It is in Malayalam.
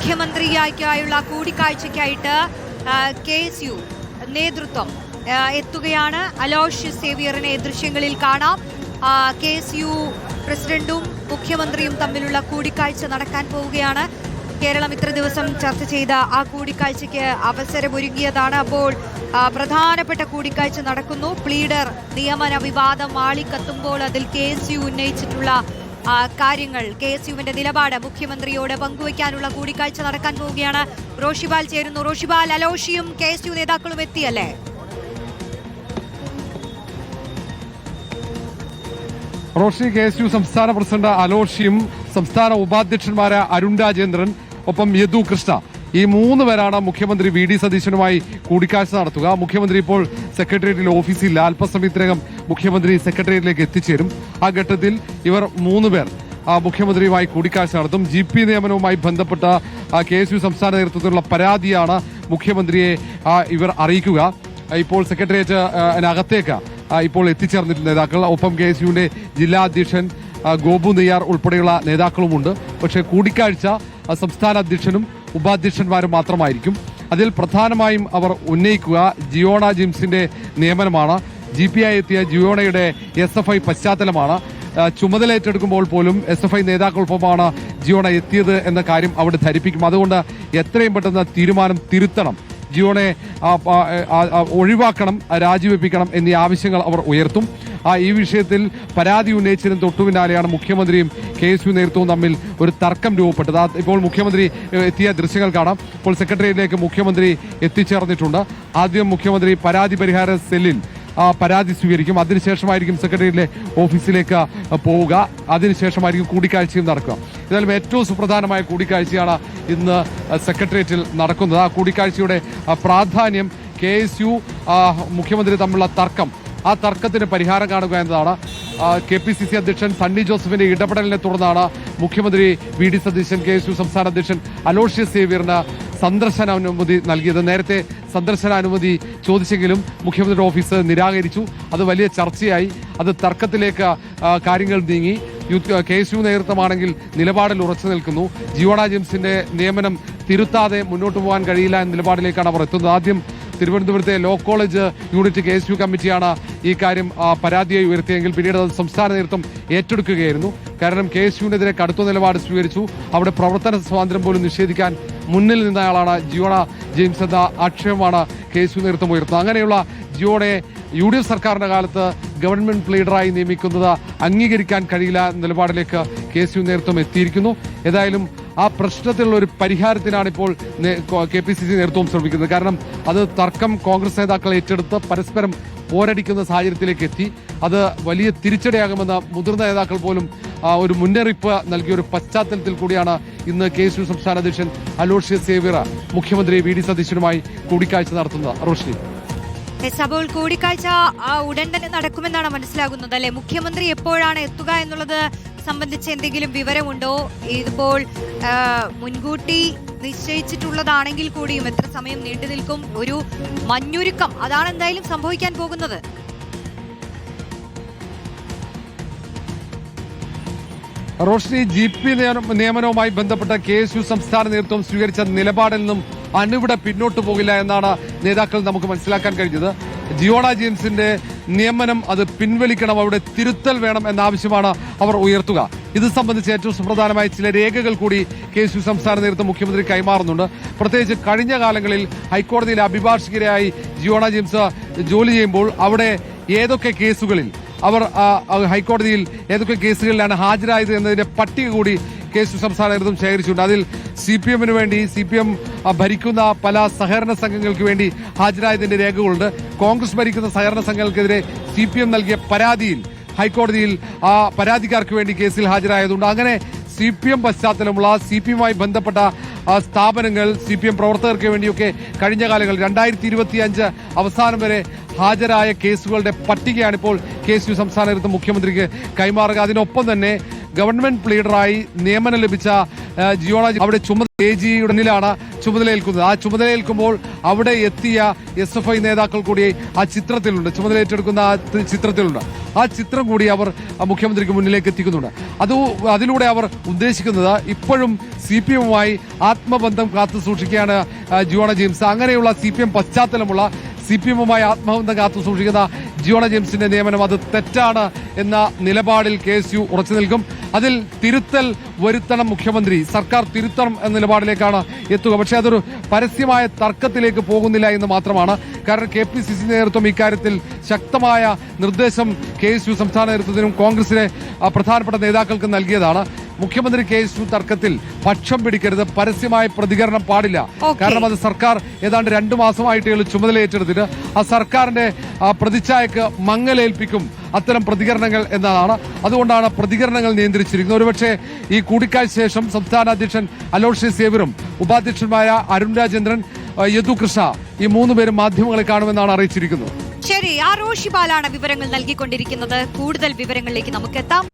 മുഖ്യമന്ത്രിയായുള്ള കൂടിക്കാഴ്ചയ്ക്കായിട്ട് KSU നേതൃത്വം എത്തുകയാണ്. അലോഷ്യസ് സേവിയറിനെ ദൃശ്യങ്ങളിൽ കാണാം. KSU പ്രസിഡന്റും മുഖ്യമന്ത്രിയും തമ്മിലുള്ള കൂടിക്കാഴ്ച നടക്കാൻ പോവുകയാണ്. കേരളം ഇത്ര ദിവസം ചർച്ച ചെയ്ത ആ കൂടിക്കാഴ്ചയ്ക്ക് അവസരമൊരുങ്ങിയതാണ്. അപ്പോൾ പ്രധാനപ്പെട്ട കൂടിക്കാഴ്ച നടക്കുന്നു. പ്ലീഡർ നിയമന വിവാദം ആളിക്കത്തുമ്പോൾ അതിൽ KSU ഉന്നയിച്ചിട്ടുള്ള കാര്യങ്ങൾ, KSUവിന്റെ നിലപാട് മുഖ്യമന്ത്രിയോട് പങ്കുവയ്ക്കാനുള്ള കൂടിക്കാഴ്ച നടക്കാൻ പോവുകയാണ്. റോഷിബാൽ ചേരുന്നു. റോഷിബാൽ, അലോഷിയും KSU നേതാക്കളും എത്തിയല്ലേ? റോഷി, KSU സംസ്ഥാന പ്രസിഡന്റ് അലോഷിയും സംസ്ഥാന ഉപാധ്യക്ഷന്മാരായ അരുൺ രാജേന്ദ്രൻ ഒപ്പം യദു കൃഷ്ണ, ഈ 3 പേരാണ് മുഖ്യമന്ത്രി VD സതീശനുമായി കൂടിക്കാഴ്ച നടത്തുക. മുഖ്യമന്ത്രി ഇപ്പോൾ സെക്രട്ടേറിയറ്റിലെ ഓഫീസിൽ അല്പസമയത്തിനകം മുഖ്യമന്ത്രി സെക്രട്ടേറിയറ്റിലേക്ക് എത്തിച്ചേരും. ആ ഘട്ടത്തിൽ ഇവർ 3 പേർ മുഖ്യമന്ത്രിയുമായി കൂടിക്കാഴ്ച നടത്തും. GP നിയമനവുമായി ബന്ധപ്പെട്ട KSU സംസ്ഥാന നേതൃത്വത്തിലുള്ള പരാതിയാണ് മുഖ്യമന്ത്രിയെ ഇവർ അറിയിക്കുക. ഇപ്പോൾ സെക്രട്ടേറിയറ്റിനകത്തേക്ക് ഇപ്പോൾ എത്തിച്ചേർന്നിട്ടുള്ള നേതാക്കൾ, ഒപ്പം KSUവിന്റെ ജില്ലാ അധ്യക്ഷൻ ഗോപു നെയ്യാർ ഉൾപ്പെടെയുള്ള നേതാക്കളുമുണ്ട്. പക്ഷേ കൂടിക്കാഴ്ച സംസ്ഥാന അധ്യക്ഷനും ഉപാധ്യക്ഷന്മാരും മാത്രമായിരിക്കും. അതിൽ പ്രധാനമായും അവർ ഉന്നയിക്കുക ജിയോണ ജിംസിന്റെ നിയമനമാണ്. GP ആയി എത്തിയ ജിയോണയുടെ SFI പശ്ചാത്തലമാണ്. ചുമതല ഏറ്റെടുക്കുമ്പോൾ പോലും SFI നേതാക്കൾക്കൊപ്പമാണ് ജിയോണ എത്തിയത് എന്ന കാര്യം അവിടെ ധരിപ്പിക്കും. അതുകൊണ്ട് എത്രയും പെട്ടെന്ന് തീരുമാനം തിരുത്തണം, ജിയോണെ ഒഴിവാക്കണം, രാജിവെപ്പിക്കണം എന്നീ ആവശ്യങ്ങൾ അവർ ഉയർത്തും. ഈ വിഷയത്തിൽ പരാതി ഉന്നയിച്ചതിന് തൊട്ടു പിന്നാലെയാണ് മുഖ്യമന്ത്രിയും KSU നേതൃത്വവും തമ്മിൽ ഒരു തർക്കം രൂപപ്പെട്ടത്. ഇപ്പോൾ മുഖ്യമന്ത്രി എത്തിയ ദൃശ്യങ്ങൾ കാണാം. ഇപ്പോൾ സെക്രട്ടേറിയറ്റിലേക്ക് മുഖ്യമന്ത്രി എത്തിച്ചേർന്നിട്ടുണ്ട്. ആദ്യം മുഖ്യമന്ത്രി പരാതി പരിഹാര സെല്ലിൽ പരാതി സ്വീകരിക്കും. അതിനുശേഷമായിരിക്കും സെക്രട്ടേറിയറ്റിലെ ഓഫീസിലേക്ക് പോവുക. അതിനുശേഷമായിരിക്കും കൂടിക്കാഴ്ചയും നടക്കുക. എന്നാലും ഏറ്റവും സുപ്രധാനമായ കൂടിക്കാഴ്ചയാണ് ഇന്ന് സെക്രട്ടേറിയറ്റിൽ നടക്കുന്നത്. ആ കൂടിക്കാഴ്ചയുടെ പ്രാധാന്യം KSU മുഖ്യമന്ത്രി തമ്മിലുള്ള തർക്കം, ആ തർക്കത്തിന് പരിഹാരം കാണുക എന്നതാണ്. KPCC അധ്യക്ഷൻ സണ്ണി ജോസഫിന്റെ ഇടപെടലിനെ തുടർന്നാണ് മുഖ്യമന്ത്രി VD സതീശൻ KSU സംസ്ഥാന അധ്യക്ഷൻ അലോഷ്യസ് സേവിയറിന് സന്ദർശനാനുമതി നൽകിയത്. നേരത്തെ സന്ദർശനാനുമതി ചോദിച്ചെങ്കിലും മുഖ്യമന്ത്രിയുടെ ഓഫീസ് നിരാകരിച്ചു. അത് വലിയ ചർച്ചയായി. അത് തർക്കത്തിലേക്ക് കാര്യങ്ങൾ നീങ്ങി. KSU നേതൃത്വമാണെങ്കിൽ നിലപാടിൽ ഉറച്ചു നിൽക്കുന്നു. ജിയോണ ജിംസിന്റെ നിയമനം തിരുത്താതെ മുന്നോട്ട് പോകാൻ കഴിയില്ല എന്ന നിലപാടിലേക്കാണ് അവർ എത്തുന്നത്. ആദ്യം തിരുവനന്തപുരത്തെ ലോ കോളേജ് യൂണിറ്റ് KSU കമ്മിറ്റിയാണ് ഈ കാര്യം പരാതിയായി ഉയർത്തിയെങ്കിൽ പിന്നീട് അത് സംസ്ഥാന നേതൃത്വം ഏറ്റെടുക്കുകയായിരുന്നു. കാരണം KSUവിനെതിരെ കടുത്ത നിലപാട് സ്വീകരിച്ചു. അവിടെ പ്രവർത്തന സ്വാതന്ത്ര്യം പോലും നിഷേധിക്കാൻ മുന്നിൽ നിന്നയാളാണ് ജിയോണ ജെയിംസ് എന്ന ആക്ഷേപമാണ് KSU നേതൃത്വം ഉയർത്തുന്നത്. അങ്ങനെയുള്ള ജിയോണയെ UDF സർക്കാരിന്റെ കാലത്ത് ഗവൺമെന്റ് പ്ലീഡറായി നിയമിക്കുന്നത് അംഗീകരിക്കാൻ കഴിയില്ല എന്ന നിലപാടിലേക്ക് KSU നേതൃത്വം എത്തിയിരിക്കുന്നു. ഏതായാലും ആ പ്രശ്നത്തിലുള്ള ഒരു പരിഹാരത്തിനാണ് ഇപ്പോൾ KPCC നേതൃത്വം ശ്രമിക്കുന്നത്. കാരണം അത് തർക്കം കോൺഗ്രസ് നേതാക്കൾ ഏറ്റെടുത്ത് പരസ്പരം പോരടിക്കുന്ന സാഹചര്യത്തിലേക്ക് എത്തി. അത് വലിയ തിരിച്ചടിയാകുമെന്ന് മുതിർന്ന നേതാക്കൾ പോലും ഒരു മുന്നറിയിപ്പ് നൽകിയ ഒരു പശ്ചാത്തലത്തിൽ കൂടിയാണ് ഇന്ന് KSU സംസ്ഥാന അധ്യക്ഷൻ അലോഷ്യസ് സേവിയർ മുഖ്യമന്ത്രി VD സതീശനുമായി കൂടിക്കാഴ്ച നടത്തുന്നത്. റോഷ്നി, അപ്പോൾ കൂടിക്കാഴ്ച ഉടൻ തന്നെ നടക്കുമെന്നാണ് മനസ്സിലാകുന്നത് അല്ലെ? മുഖ്യമന്ത്രി എപ്പോഴാണ് എത്തുക എന്നുള്ളത് സംബന്ധിച്ച് എന്തെങ്കിലും വിവരമുണ്ടോ? ഇതിപ്പോൾ മുൻകൂട്ടി നിശ്ചയിച്ചിട്ടുള്ളതാണെങ്കിൽ കൂടിയും എത്ര സമയം നീണ്ടു നിൽക്കും? ഒരു മഞ്ഞുരുക്കം അതാണ് എന്തായാലും സംഭവിക്കാൻ പോകുന്നത്. റോഷ്നി, GP നിയമനവുമായി ബന്ധപ്പെട്ട KSU സംസ്ഥാന നേതൃത്വം സ്വീകരിച്ച നിലപാടിൽ നിന്നും അണിവിടെ പിന്നോട്ട് പോകില്ല എന്നാണ് നേതാക്കൾ നമുക്ക് മനസ്സിലാക്കാൻ കഴിഞ്ഞത്. ജിയോണ ജെയിംസിന്റെ നിയമനം അത് പിൻവലിക്കണം, അവിടെ തിരുത്തൽ വേണം എന്ന ആവശ്യമാണ് അവർ ഉയർത്തുക. ഇത് സംബന്ധിച്ച് ഏറ്റവും സുപ്രധാനമായ ചില രേഖകൾ കൂടി KSU സംസ്ഥാന നേതൃത്വം മുഖ്യമന്ത്രി കൈമാറുന്നുണ്ട്. പ്രത്യേകിച്ച് കഴിഞ്ഞ കാലങ്ങളിൽ ഹൈക്കോടതിയിലെ അഭിഭാഷകരായി ജിയോണ ജെയിംസ് ജോലി ചെയ്യുമ്പോൾ അവിടെ ഏതൊക്കെ കേസുകളിൽ അവർ ഹൈക്കോടതിയിൽ ഏതൊക്കെ കേസുകളിലാണ് ഹാജരായത് എന്നതിന്റെ പട്ടിക കൂടി KSU സംസ്ഥാന നേതൃത്വം ശേഖരിച്ചിട്ടുണ്ട്. അതിൽ CPM-ന് വേണ്ടി CPM ഭരിക്കുന്ന പല സഹകരണ സംഘങ്ങൾക്ക് വേണ്ടി ഹാജരായതിന്റെ രേഖകളുണ്ട്. കോൺഗ്രസ് ഭരിക്കുന്ന സഹകരണ സംഘങ്ങൾക്കെതിരെ CPM നൽകിയ പരാതിയിൽ ഹൈക്കോടതിയിൽ ആ പരാതിക്കാർക്ക് വേണ്ടി കേസിൽ ഹാജരായതുണ്ട്. അങ്ങനെ CPM പശ്ചാത്തലമുള്ള CPM-മായി ബന്ധപ്പെട്ട സ്ഥാപനങ്ങൾ, CPM പ്രവർത്തകർക്ക് വേണ്ടിയൊക്കെ കഴിഞ്ഞ കാലങ്ങളിൽ 2025 അവസാനം വരെ ഹാജരായ കേസുകളുടെ പട്ടികയാണ് ഇപ്പോൾ KSU സംസ്ഥാന നേതൃത്വം മുഖ്യമന്ത്രിക്ക് കൈമാറുക. അതിനൊപ്പം തന്നെ ഗവൺമെന്റ് ലീഡറായി നിയമനം ലഭിച്ച ജിയോളജി അവിടെ AGയുടെ മുന്നിലാണ് ചുമതലയേൽക്കുന്നത്. ആ ചുമതലയേൽക്കുമ്പോൾ അവിടെ എത്തിയ SFI നേതാക്കൾ കൂടി ആ ചിത്രത്തിലുണ്ട്, ചുമതലയേറ്റെടുക്കുന്ന ആ ചിത്രത്തിലുണ്ട്. ആ ചിത്രം കൂടി അവർ മുഖ്യമന്ത്രിക്ക് മുന്നിലേക്ക് എത്തിക്കുന്നുണ്ട്. അതിലൂടെ അവർ ഉദ്ദേശിക്കുന്നത് ഇപ്പോഴും CPM-വുമായി ആത്മബന്ധം കാത്തു സൂക്ഷിക്കുകയാണ് ജിയോണ ജെയിംസ്. അങ്ങനെയുള്ള CPM പശ്ചാത്തലമുള്ള CPM-വുമായി ആത്മബന്ധം കാത്തു സൂക്ഷിക്കുന്ന ജിയോണ ജെയിംസിന്റെ നിയമനം അത് തെറ്റാണ് എന്ന നിലപാടിൽ KSU ഉറച്ചു നിൽക്കും. അതിൽ തിരുത്തൽ വരുത്തണം മുഖ്യമന്ത്രി, സർക്കാർ തിരുത്തണം എന്ന നിലപാടിലേക്കാണ് എത്തുക. പക്ഷേ അതൊരു പരസ്യമായ തർക്കത്തിലേക്ക് പോകുന്നില്ല എന്ന് മാത്രമാണ്. കാരണം KPCC നേതൃത്വം ഇക്കാര്യത്തിൽ ശക്തമായ നിർദ്ദേശം KSU സംസ്ഥാന നേതൃത്വത്തിനും കോൺഗ്രസിലെ പ്രധാനപ്പെട്ട നേതാക്കൾക്കും നൽകിയതാണ്. മുഖ്യമന്ത്രി KSU തർക്കത്തിൽ പക്ഷം പിടിക്കരുത്, പരസ്യമായ പ്രതികരണം പാടില്ല. കാരണം അത് സർക്കാർ ഏതാണ്ട് 2 മാസമായിട്ടേ ചുമതല ഏറ്റെടുത്തിട്ട് ആ സർക്കാരിന്റെ പ്രതിച്ഛായക്ക് മങ്ങലേൽപ്പിക്കും അത്തരം പ്രതികരണങ്ങൾ എന്നതാണ്. അതുകൊണ്ടാണ് പ്രതികരണങ്ങൾ നിയന്ത്രിച്ചിരിക്കുന്നത്. ഒരുപക്ഷെ ഈ കൂടിക്കാഴ്ച ശേഷം സംസ്ഥാന അധ്യക്ഷൻ അലോഷ്യസ് സേവ്യറും ഉപാധ്യക്ഷന്മാരായ അരുൺ രാജേന്ദ്രൻ, യദു കൃഷ്ണ ഈ 3 പേരും മാധ്യമങ്ങളെ കാണുമെന്നാണ് അറിയിച്ചിരിക്കുന്നത്. ശരി, ആ റോഷിപാലാണ് വിവരങ്ങൾ നൽകിക്കൊണ്ടിരിക്കുന്നത്. കൂടുതൽ വിവരങ്ങളിലേക്ക് നമുക്ക് എത്താം.